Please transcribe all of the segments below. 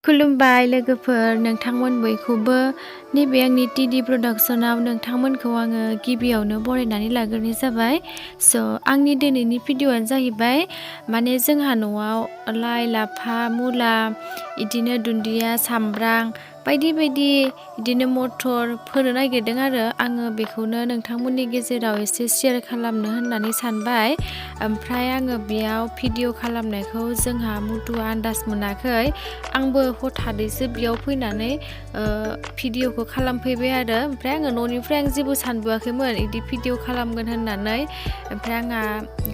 खुलुमबाय लोगोफोर, नोंथांमोन बयखौबो नैबे आंनि टिडि प्रडाक्शनाव नोंथांमोनखौ आङो गिबियावनो बरायनानै लाग्रोनाय जाबाय। आंनि दिनैनि भिडिअ'आनो जाहैबाय माने जोंहा न'आव लाइ, लाफा, मुला, इदिनो दुन्दिया, सामब्राम बायदि बायदि इदिनो मटर फोनो नागिरदों आरो आङो बेखौनो नोंथांमोननि गेजेराव एसे शेयार खालामनो होननानै सानबाय। ओमफ्राय आङो बेयाव भिडिअ' खालामनायखौ जोंहा मुथुआ आन्दाज मोनाखै। आंबो हथादैसो बेयाव फैनानै भिडिअ'खौ खालामफैबाय आरो ओमफ्राय आङो न'निफ्राय आं जेबो सानबोआखैमोन इदि भिडिअ' खालामगोन होननानै। ओमफ्राय आंहा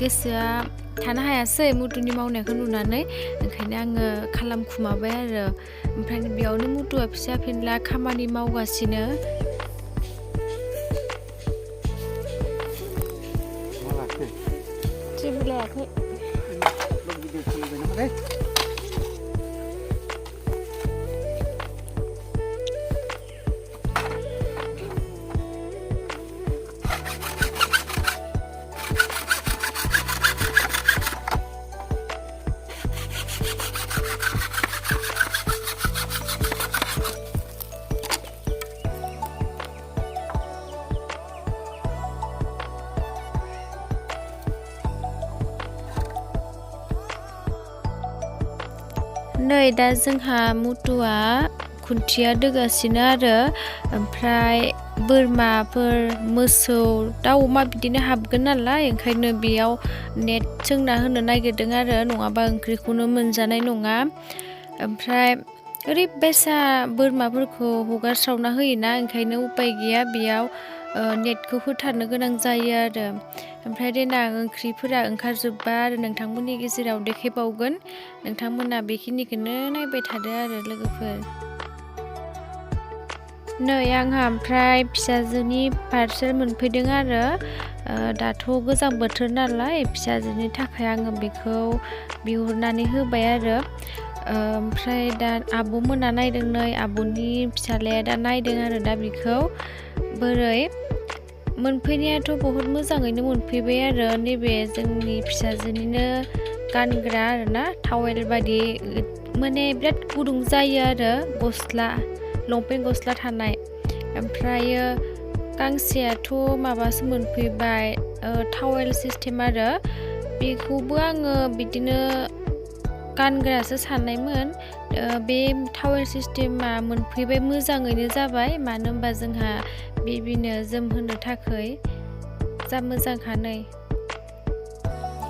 गोसोआ थानो हायासै मुथुनि मावनायखौ नुनानै, ओंखायनो आङो खालामखुमाबाय आरो। ओमफ्राय बेयावनो मुथुआ फिसा फिनला खामानि मावगासिनो। जेबो लायाखै। नै दा जोंहा मुथुआ खुन्थिया दोगासिनो आरो ओमफ्राय बोरमाफोर, मोसौ, दाउ, अमा बिदिनो हाबगोन नालाय, ओंखायनो बेयाव नेट सोंना होनो नागिरदों आरो, नङाबा ओंख्रिखौनो मोनजानाय नङा। ओमफ्राय ओरैबायसा बोरमाफोरखौ हगारस्रावना होयोना, ओंखायनो उपाय गैया, बेयाव नेटखौ होथारनो गोनां जायो आरो। ओमफ्राय देनां ओंख्रिफोरा ओंखारजोब्बा आरो नोंथांमोननि गेजेराव देखायबावगोन। नोंथांमोना बेखिनिखौनो नायबाय थादो आरो लोगोफोर। नै आंहा ओमफ्राय फिसाजोनि पार्सेल मोनफैदों आरो दाथ' गोजां बोथोर नालाय, फिसाजोनि थाखाय आङो बेखौ बिहरनानै होबाय आरो। ओमफ्राय दा आब'मोना नायदों, नै आब'नि फिसालाया दा नायदों आरो दा बेखौ बोरै मोनफैनायाथ' बहुद मोजाङैनो मोनफैबाय आरो। नैबे जोंनि फिसाजोनिनो गानग्रा आरोना, टावेल बायदि माने बिराद गुदुं जायो आरो, गस्ला लंपेन्ट गस्ला थानाय। ओमफ्रायो गांसेयाथ' माबासो मोनफैबाय, टावेल सिस्टेम आरो। बेखौबो आङो बिदिनो गानग्रासो साननायमोन। बे टावेल सिस्टेमा मोनफैबाय, मोजाङैनो जाबाय, मानो होनबा जोंहा बेबिनो जोमहोनो थाखाय जा मोजांखा। नै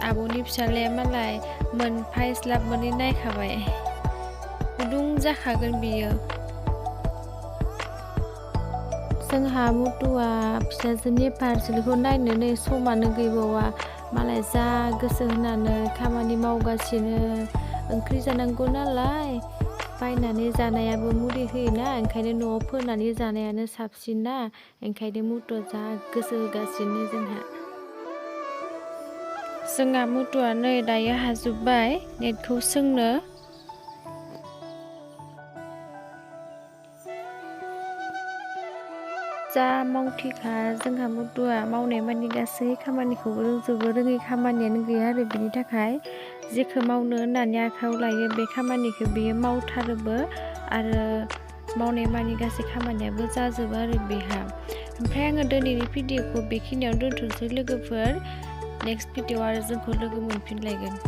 आब'नि फिसालाया मालाय मोनफा स्लाब मोनै नायखाबाय, गुदुं जाखागोन बियो। जोंहा मुथुआ फिसाजोनि पार्सेलखौ नायनो नै समानो गैबावा, मालाय जा गोसो होनानै खामानि मावगासिनो। ओंख्रि जानांगौ नालाय, बायनानै जानायाबो मुलि होयोना, ओंखायनो न'आव फोनानै जानायानो साबसिन ना, ओंखायनो मुथुआ जा गोसो होगासिनो जोंहा मुथुआ नै दायो हाजोब्बाय नेटखौ सोंनो। जा मावथिखा जोंहा मुथुआ, मावनाय मानि गासै खामानिखौबो रोंजोबो, रोङै खामानियानो गैया आरो बिनि थाखाय। जेखौ मावनो होननानै आखायाव लायो बे खामानिखौ बियो मावथारोबो, आरो मावनाय मानि गासै खामानियाबो जाजोबो आरो बेहा। ओमफ्राय आङो दिनैनि भिडिअ'खौ बेखिनियावनो दोनथ'नोसै लोगोफोर। नेक्स्ट भिडिअ आरो जोंखौ लोगो मोनफिनलायगोन।